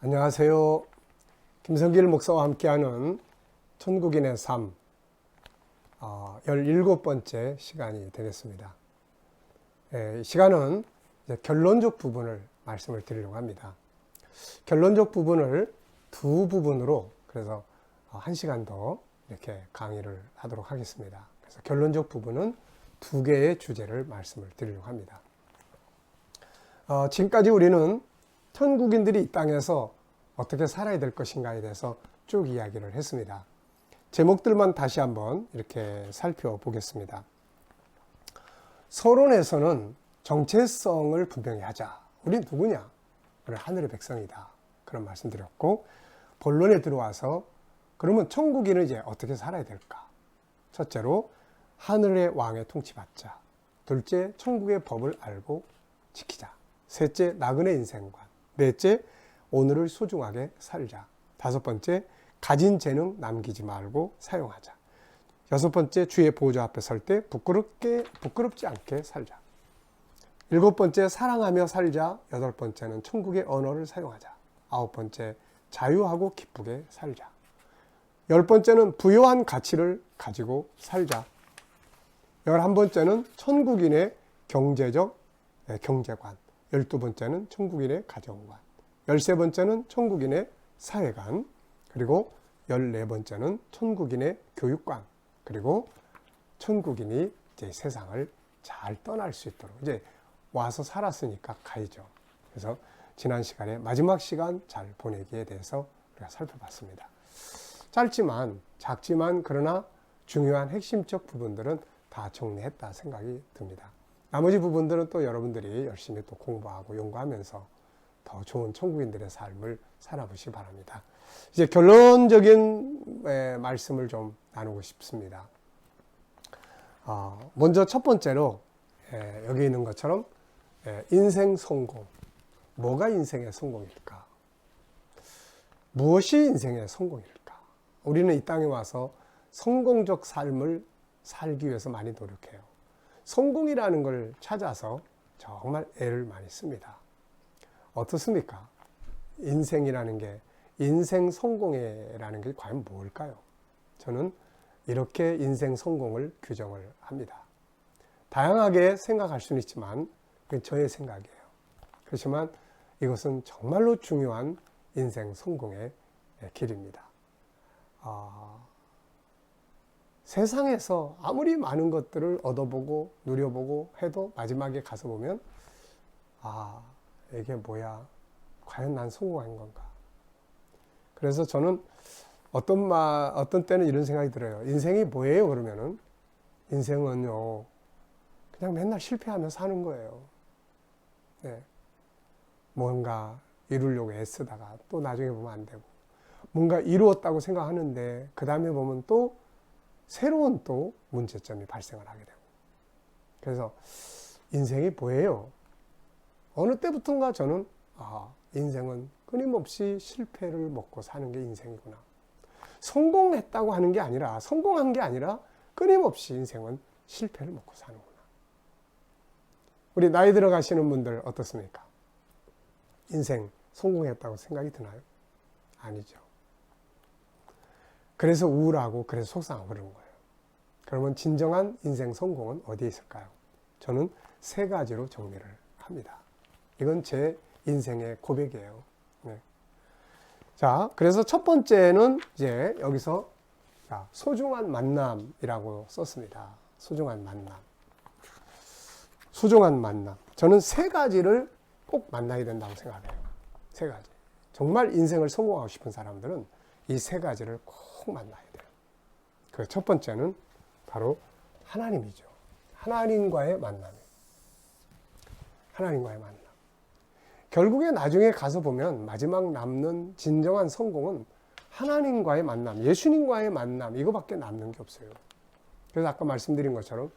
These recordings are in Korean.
안녕하세요. 김성길 목사와 함께하는 천국인의 삶 17번째 시간이 되겠습니다. 이 시간은 이제 결론적 부분을 말씀을 드리려고 합니다. 결론적 부분을 두 부분으로 그래서 1시간 더 이렇게 강의를 하도록 하겠습니다. 그래서 결론적 부분은 두 개의 주제를 말씀을 드리려고 합니다. 지금까지 우리는 천국인들이 이 땅에서 어떻게 살아야 될 것인가에 대해서 쭉 이야기를 했습니다. 제목들만 다시 한번 이렇게 살펴보겠습니다. 서론에서는 정체성을 분명히 하자. 우린 누구냐? 우리 하늘의 백성이다. 그런 말씀 드렸고, 본론에 들어와서 그러면 천국인은 이제 어떻게 살아야 될까? 첫째로 하늘의 왕의 통치받자. 둘째, 천국의 법을 알고 지키자. 셋째, 나그네 인생관. 넷째, 오늘을 소중하게 살자. 다섯 번째, 가진 재능 남기지 말고 사용하자. 여섯 번째, 주의 보좌 앞에 설 때 부끄럽지 않게 살자. 일곱 번째, 사랑하며 살자. 여덟 번째는 천국의 언어를 사용하자. 아홉 번째, 자유하고 기쁘게 살자. 열 번째는 부요한 가치를 가지고 살자. 11번째는 천국인의 경제적 경제관. 12번째는 천국인의 가정관. 13번째는 천국인의 사회관. 그리고 14번째는 천국인의 교육관. 그리고 천국인이 이제 세상을 잘 떠날 수 있도록 이제 와서 살았으니까 가야죠. 그래서 지난 시간에 마지막 시간 잘 보내기에 대해서 우리가 살펴봤습니다. 작지만 그러나 중요한 핵심적 부분들은 다 정리했다 생각이 듭니다. 나머지 부분들은 또 여러분들이 열심히 또 공부하고 연구하면서 더 좋은 천국인들의 삶을 살아보시기 바랍니다. 이제 결론적인 말씀을 좀 나누고 싶습니다. 먼저 첫 번째로 여기 있는 것처럼 인생 성공. 뭐가 인생의 성공일까? 무엇이 인생의 성공일까? 우리는 이 땅에 와서 성공적 삶을 살기 위해서 많이 노력해요. 성공이라는 걸 찾아서 정말 애를 많이 씁니다. 어떻습니까? 인생이라는 게, 인생 성공이라는 게 과연 뭘까요? 저는 이렇게 인생 성공을 규정을 합니다. 다양하게 생각할 수는 있지만 그건 저의 생각이에요. 그렇지만 이것은 정말로 중요한 인생 성공의 길입니다. 세상에서 아무리 많은 것들을 얻어보고 누려보고 해도 마지막에 가서 보면 이게 뭐야? 과연 난 성공한 건가? 그래서 저는 어떤 때는 이런 생각이 들어요. 인생이 뭐예요? 그러면은 인생은요, 그냥 맨날 실패하며 사는 거예요. 네. 뭔가 이루려고 애쓰다가 또 나중에 보면 안 되고, 뭔가 이루었다고 생각하는데 그 다음에 보면 또 새로운 또 문제점이 발생을 하게 되고. 그래서 인생이 뭐예요? 어느 때부턴가 저는 인생은 끊임없이 실패를 먹고 사는 게 인생이구나. 성공했다고 하는 게 아니라, 성공한 게 아니라 끊임없이 인생은 실패를 먹고 사는구나. 우리 나이 들어가시는 분들 어떻습니까? 인생 성공했다고 생각이 드나요? 아니죠. 그래서 우울하고 그래서 속상하고 그러는 거예요. 그러면 진정한 인생 성공은 어디에 있을까요? 저는 세 가지로 정리를 합니다. 이건 제 인생의 고백이에요. 네. 자, 그래서 첫 번째는 이제 여기서 소중한 만남이라고 썼습니다. 소중한 만남. 소중한 만남. 저는 세 가지를 꼭 만나야 된다고 생각해요. 세 가지. 정말 인생을 성공하고 싶은 사람들은 이 세 가지를 꼭 만나야 돼요. 그 첫 번째는 바로 하나님이죠. 하나님과의 만남이에요. 하나님과의 만남. 결국에 나중에 가서 보면 마지막 남는 진정한 성공은 하나님과의 만남, 예수님과의 만남, 이거밖에 남는 게 없어요. 그래서 아까 말씀드린 것처럼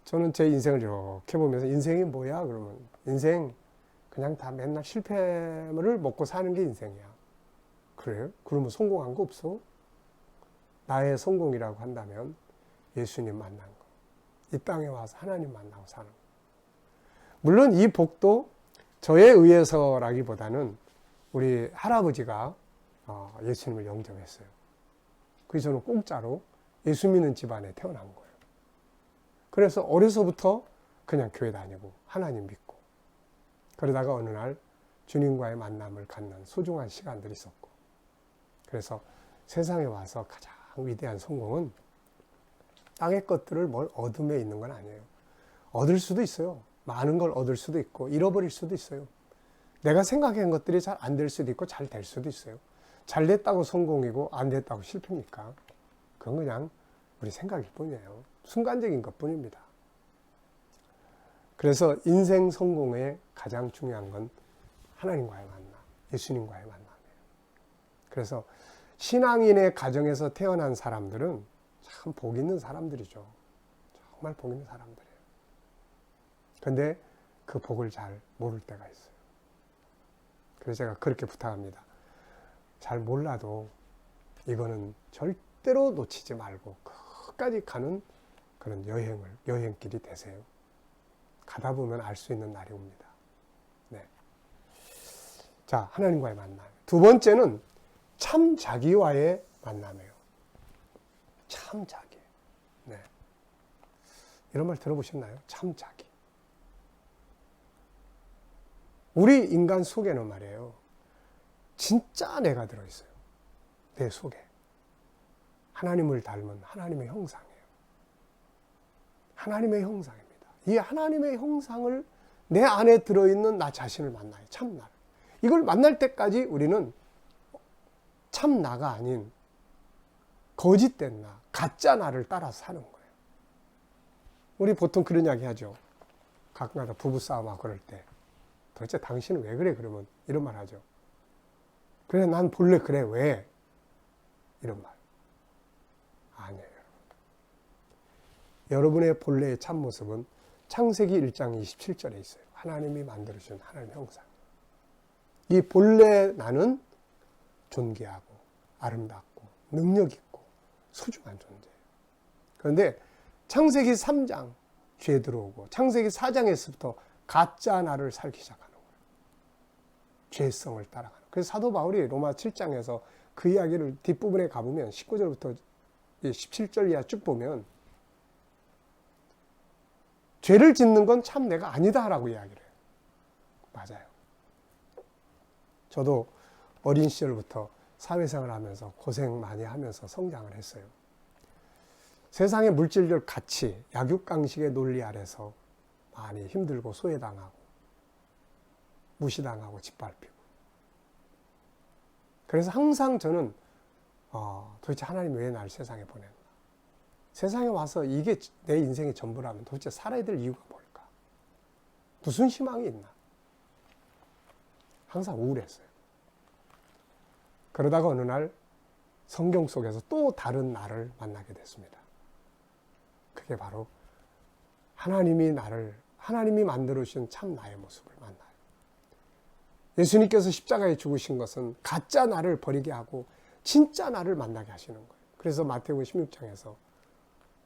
저는 제 인생을 이렇게 보면서 인생이 뭐야? 그러면 인생 그냥 다 맨날 실패를 먹고 사는 게 인생이야. 그래요? 그러면 성공한 거 없어? 나의 성공이라고 한다면 예수님 만난 거. 이 땅에 와서 하나님 만나고 사는 거. 물론 이 복도 저에 의해서라기보다는 우리 할아버지가 예수님을 영접했어요. 그래서 저는 공짜로 예수 믿는 집안에 태어난 거예요. 그래서 어려서부터 그냥 교회 다니고 하나님 믿고, 그러다가 어느 날 주님과의 만남을 갖는 소중한 시간들이 있었고, 그래서 세상에 와서 가장 위대한 성공은 땅의 것들을 뭘 얻음에 있는 건 아니에요. 얻을 수도 있어요. 많은 걸 얻을 수도 있고 잃어버릴 수도 있어요. 내가 생각한 것들이 잘 안 될 수도 있고 잘 될 수도 있어요. 잘 됐다고 성공이고 안 됐다고 실패입니까? 그건 그냥 우리 생각일 뿐이에요. 순간적인 것 뿐입니다. 그래서 인생 성공의 가장 중요한 건 하나님과의 만남, 예수님과의 만남이에요. 그래서 신앙인의 가정에서 태어난 사람들은 참 복 있는 사람들이죠. 정말 복 있는 사람들이에요. 근데 그 복을 잘 모를 때가 있어요. 그래서 제가 그렇게 부탁합니다. 잘 몰라도 이거는 절대로 놓치지 말고 끝까지 가는 그런 여행길이 되세요. 가다 보면 알 수 있는 날이 옵니다. 네. 자, 하나님과의 만남. 두 번째는 참 자기와의 만남이에요. 참 자기. 네. 이런 말 들어보셨나요? 참 자기. 우리 인간 속에는 말이에요, 진짜 내가 들어있어요. 내 속에. 하나님을 닮은 하나님의 형상이에요. 하나님의 형상입니다. 이 하나님의 형상을 내 안에 들어있는 나 자신을 만나요. 참 나를. 이걸 만날 때까지 우리는 참 나가 아닌 거짓된 나, 가짜 나를 따라 사는 거예요. 우리 보통 그런 이야기 하죠. 가끔가다 부부싸움하고 그럴 때 도대체 당신은 왜 그래? 그러면 이런 말 하죠. 그래, 난 본래 그래. 왜? 이런 말. 아니에요. 여러분의 본래의 참모습은 창세기 1장 27절에 있어요. 하나님이 만들어주신 하나님의 형상. 이 본래 나는 존귀하고 아름답고 능력 있고 소중한 존재예요. 그런데 창세기 3장 죄 들어오고 창세기 4장에서부터 가짜 나를 살기 시작하는 거예요. 죄성을 따라가는. 그래서 사도 바울이 로마 7장에서 그 이야기를 뒷부분에 가보면 19절부터 17절 이하 쭉 보면 죄를 짓는 건 참 내가 아니다라고 이야기를 해요. 맞아요. 저도 어린 시절부터 사회생활을 하면서 고생 많이 하면서 성장을 했어요. 세상의 물질적 가치, 약육강식의 논리 아래서 많이 힘들고 소외당하고 무시당하고 짓밟히고. 그래서 항상 저는 도대체 하나님 왜 날 세상에 보냈나? 세상에 와서 이게 내 인생의 전부라면 도대체 살아야 될 이유가 뭘까? 무슨 희망이 있나? 항상 우울했어요. 그러다가 어느 날 성경 속에서 또 다른 나를 만나게 됐습니다. 그게 바로 하나님이 만들어주신 참 나의 모습을 만나요. 예수님께서 십자가에 죽으신 것은 가짜 나를 버리게 하고 진짜 나를 만나게 하시는 거예요. 그래서 마태복음 16장에서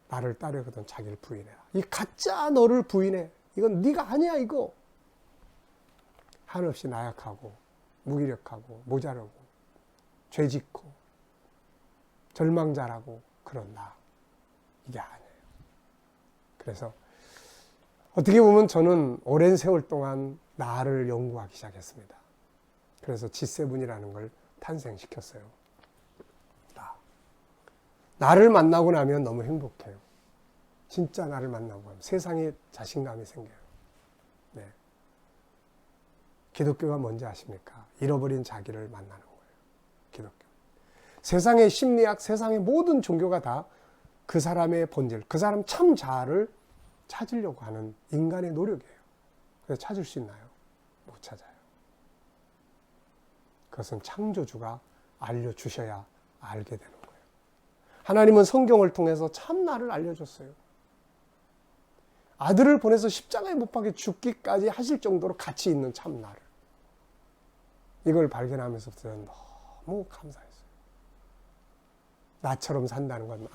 나를 따르거든 자기를 부인해라. 이 가짜 너를 부인해. 이건 네가 아니야 이거. 한없이 나약하고 무기력하고 모자라고 죄짓고 절망자라고 그런 나. 이게 아니에요. 그래서 어떻게 보면 저는 오랜 세월 동안 나를 연구하기 시작했습니다. 그래서 G7이라는 걸 탄생시켰어요. 나를 만나고 나면 너무 행복해요. 진짜 나를 만나고 나면 세상에 자신감이 생겨요. 네. 기독교가 뭔지 아십니까? 잃어버린 자기를 만나는 거예요. 기독교. 세상의 심리학, 세상의 모든 종교가 다 그 사람의 본질, 그 사람 참 자아를 찾으려고 하는 인간의 노력이에요. 그래서 찾을 수 있나요? 못 찾아요. 그것은 창조주가 알려주셔야 알게 되는 거예요. 하나님은 성경을 통해서 참 나를 알려줬어요. 아들을 보내서 십자가에 못 박혀 죽기까지 하실 정도로 가치 있는 참 나를. 이걸 발견하면서부터는 너무 감사했어요. 나처럼 산다는 건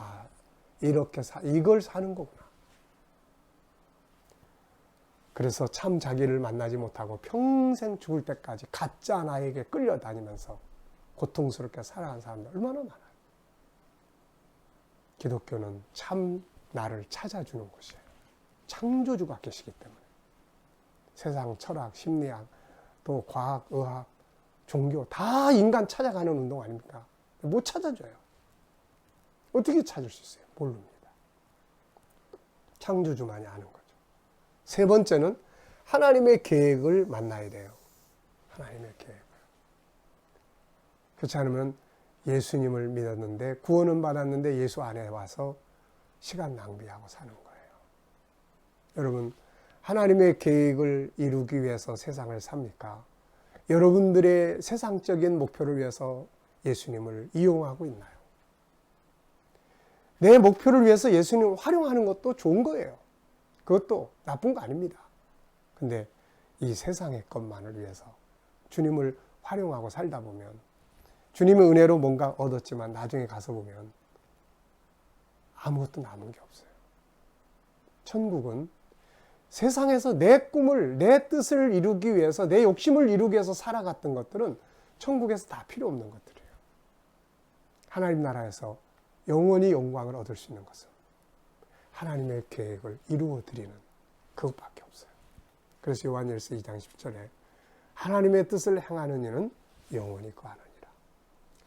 이걸 사는 거구나. 그래서 참 자기를 만나지 못하고 평생 죽을 때까지 가짜 나에게 끌려다니면서 고통스럽게 살아간 사람들 얼마나 많아요. 기독교는 참 나를 찾아주는 곳이에요. 창조주가 계시기 때문에. 세상 철학, 심리학, 또 과학, 의학, 종교 다 인간 찾아가는 운동 아닙니까? 못 찾아줘요. 어떻게 찾을 수 있어요? 모릅니다. 창조주만이 아는 거죠. 세 번째는 하나님의 계획을 만나야 돼요. 하나님의 계획을. 그렇지 않으면 예수님을 믿었는데 구원은 받았는데 예수 안에 와서 시간 낭비하고 사는 거예요. 여러분, 하나님의 계획을 이루기 위해서 세상을 삽니까? 여러분들의 세상적인 목표를 위해서 예수님을 이용하고 있나요? 내 목표를 위해서 예수님을 활용하는 것도 좋은 거예요. 그것도 나쁜 거 아닙니다. 근데 이 세상의 것만을 위해서 주님을 활용하고 살다 보면 주님의 은혜로 뭔가 얻었지만 나중에 가서 보면 아무것도 남은 게 없어요. 천국은 세상에서 내 꿈을, 내 뜻을 이루기 위해서, 내 욕심을 이루기 위해서 살아갔던 것들은 천국에서 다 필요 없는 것들이에요. 하나님 나라에서 영원히 영광을 얻을 수 있는 것은 하나님의 계획을 이루어 드리는 그것밖에 없어요. 그래서 요한일서 2장 10절에 하나님의 뜻을 행하는 이는 영원히 거하느니라.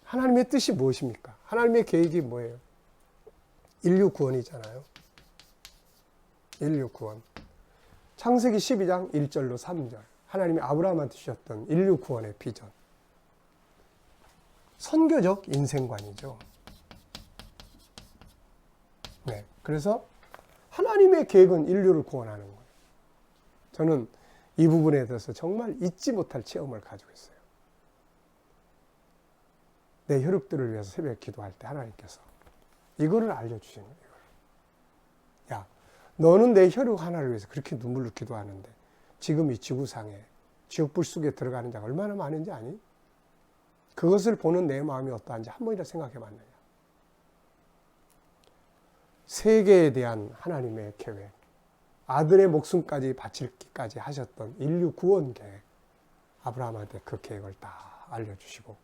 하나님의 뜻이 무엇입니까? 하나님의 계획이 뭐예요? 인류 구원이잖아요. 인류 구원. 창세기 12장 1절로 3절. 하나님이 아브라함한테 주셨던 인류 구원의 비전. 선교적 인생관이죠. 네. 그래서 하나님의 계획은 인류를 구원하는 거예요. 저는 이 부분에 대해서 정말 잊지 못할 체험을 가지고 있어요. 내 혈육들을 위해서 새벽에 기도할 때 하나님께서 이거를 알려주시는 거예요. 야, 너는 내 혈육 하나를 위해서 그렇게 눈물로 기도하는데 지금 이 지구상에 지옥불 속에 들어가는 자가 얼마나 많은지 아니? 그것을 보는 내 마음이 어떠한지 한 번이라 생각해 봤느냐? 세계에 대한 하나님의 계획, 아들의 목숨까지 바치기까지 하셨던 인류 구원 계획, 아브라함한테 그 계획을 다 알려주시고,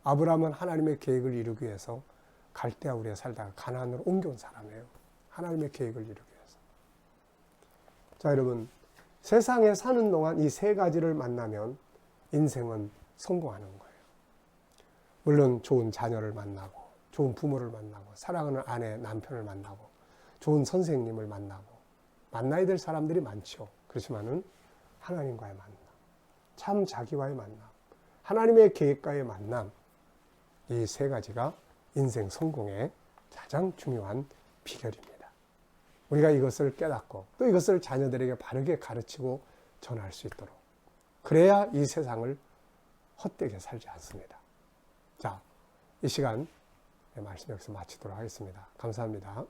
아브라함은 하나님의 계획을 이루기 위해서 갈대아 우리에 살다가 가나안으로 옮겨온 사람이에요. 하나님의 계획을 이루기 위해서. 자, 여러분, 세상에 사는 동안 이 세 가지를 만나면 인생은 성공하는 거예요. 물론 좋은 자녀를 만나고, 좋은 부모를 만나고, 사랑하는 아내, 남편을 만나고, 좋은 선생님을 만나고, 만나야 될 사람들이 많죠. 그렇지만은 하나님과의 만남, 참 자기와의 만남, 하나님의 계획과의 만남, 이 세 가지가 인생 성공의 가장 중요한 비결입니다. 우리가 이것을 깨닫고 또 이것을 자녀들에게 바르게 가르치고 전할 수 있도록, 그래야 이 세상을 헛되게 살지 않습니다. 자, 이 시간 말씀 여기서 마치도록 하겠습니다. 감사합니다.